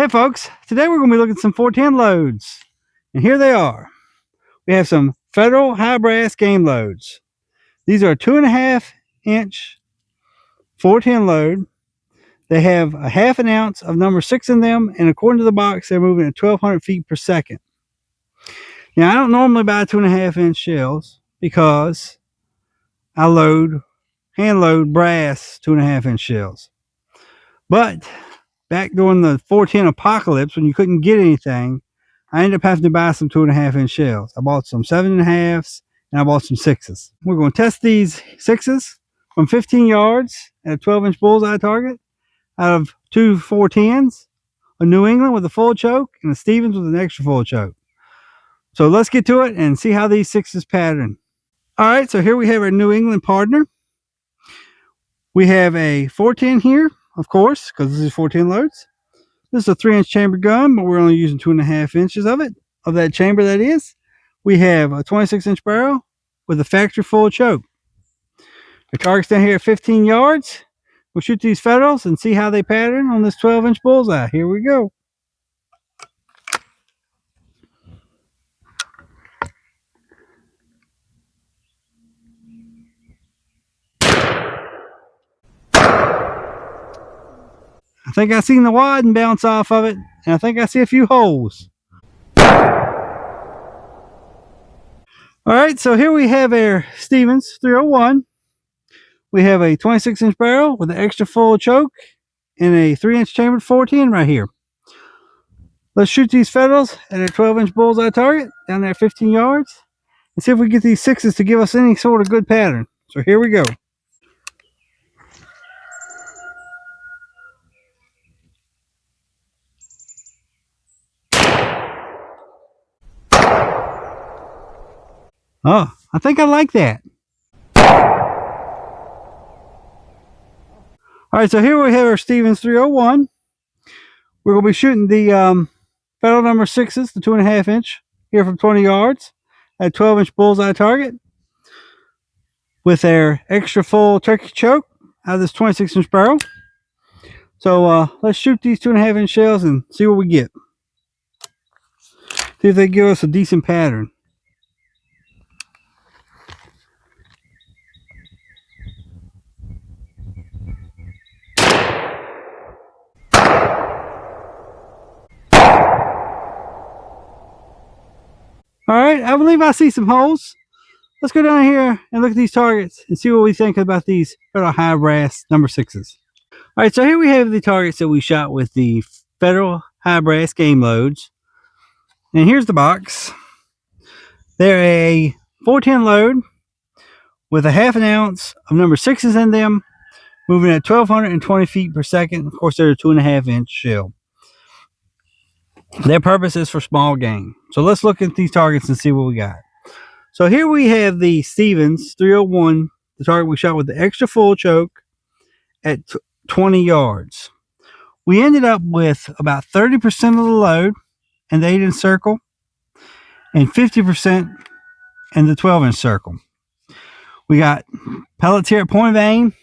Hey folks, today we're going to be looking at some 410 loads, and here they are. We have some Federal high brass game loads. These are a 2.5 inch 410 load. They have a half an ounce of number 6 in them, and according to the box, they're moving at 1,200 feet per second. Now, I don't normally buy 2.5 inch shells because I hand load brass 2.5 inch shells. But back during the 410 apocalypse, when you couldn't get anything, I ended up having to buy some 2.5 inch shells. I bought some 7.5s and I bought some 6s. We're going to test these 6s from 15 yards at a 12 inch bullseye target out of two 410s, a New England with a full choke and a Stevens with an extra full choke. So let's get to it and see how these 6s pattern. All right, so here we have our New England partner. We have a 410 here, of course, because this is 410 loads. This is a 3 inch chamber gun, but we're only using 2.5 inches of it, of that chamber that is. We have a 26 inch barrel with a factory full choke. The target's down here at 15 yards. We'll shoot these Federals and see how they pattern on this 12 inch bullseye. Here we go. I think I seen the wad and bounce off of it, and I think I see a few holes. All right, so here we have our Stevens 301. We have a 26 inch barrel with an extra full choke and a 3 inch chambered 410 right here. Let's shoot these Federals at a 12 inch bullseye target down there at 15 yards and see if we get these 6s to give us any sort of good pattern. So here we go. Oh, I think I like that. All right, so here we have our Stevens 301. We're going to be shooting the Federal number 6s, the 2.5 inch, here from 20 yards at a 12 inch bullseye target with our extra full turkey choke out of this 26 inch barrel. So let's shoot these 2.5 inch shells and see what we get. See if they give us a decent pattern. All right, I believe I see some holes. Let's go down here and look at these targets and see what we think about these Federal high brass number 6s. All right, so here we have the targets that we shot with the Federal high brass game loads. And here's the box. They're a 410 load with a half an ounce of number 6s in them, moving at 1,220 feet per second. Of course, they're a 2.5 inch shell. Their purpose is for small game. So let's look at these targets and see what we got. So here we have the Stevens 301, the target we shot with the extra full choke at 20 yards. We ended up with about 30% of the load in the 8 inch circle and 50% in the 12 inch circle. We got pellets here at point of aim.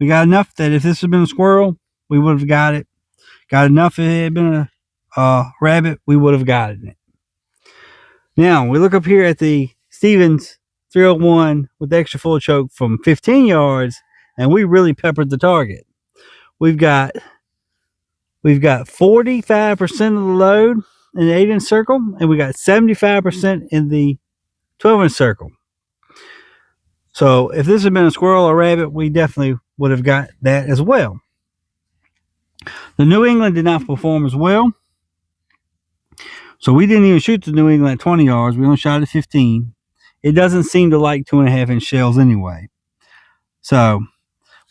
We got enough that if this had been a squirrel, we would have got it. Got enough if it had been a rabbit, we would have gotten it. Now, we look up here at the Stevens 301 with the extra full choke from 15 yards, and we really peppered the target. We've got 45% of the load in the 8 inch circle, and we got 75% in the 12 inch circle. So if this had been a squirrel or rabbit, we definitely would have got that as well. The New England did not perform as well. So we didn't even shoot the New England at 20 yards. We only shot at 15. It doesn't seem to like 2.5 inch shells anyway. So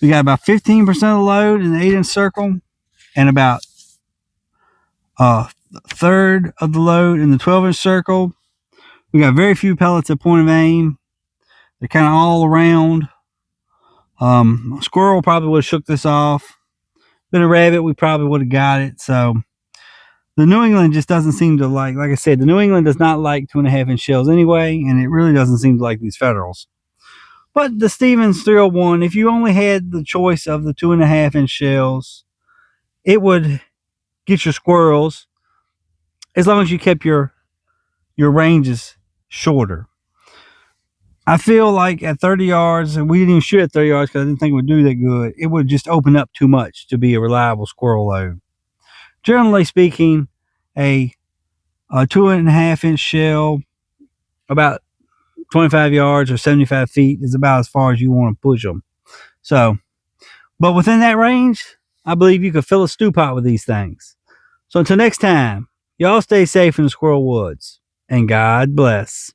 we got about 15% of the load in the 8 inch circle and about a third of the load in the 12 inch circle. We got very few pellets at point of aim. They're kind of all around. A squirrel probably would have shook this off. Been a rabbit, we probably would have got it. So the New England just doesn't seem to like I said, the New England does not like 2.5 inch shells anyway, and it really doesn't seem to like these Federals. But the Stevens 301, if you only had the choice of the 2.5 inch shells, it would get your squirrels, as long as you kept your ranges shorter. I feel like at 30 yards, and we didn't even shoot at 30 yards because I didn't think it would do that good. It would just open up too much to be a reliable squirrel load. Generally speaking, a 2.5-inch shell, about 25 yards or 75 feet, is about as far as you want to push them. So, but within that range, I believe you could fill a stew pot with these things. So until next time, y'all stay safe in the squirrel woods, and God bless.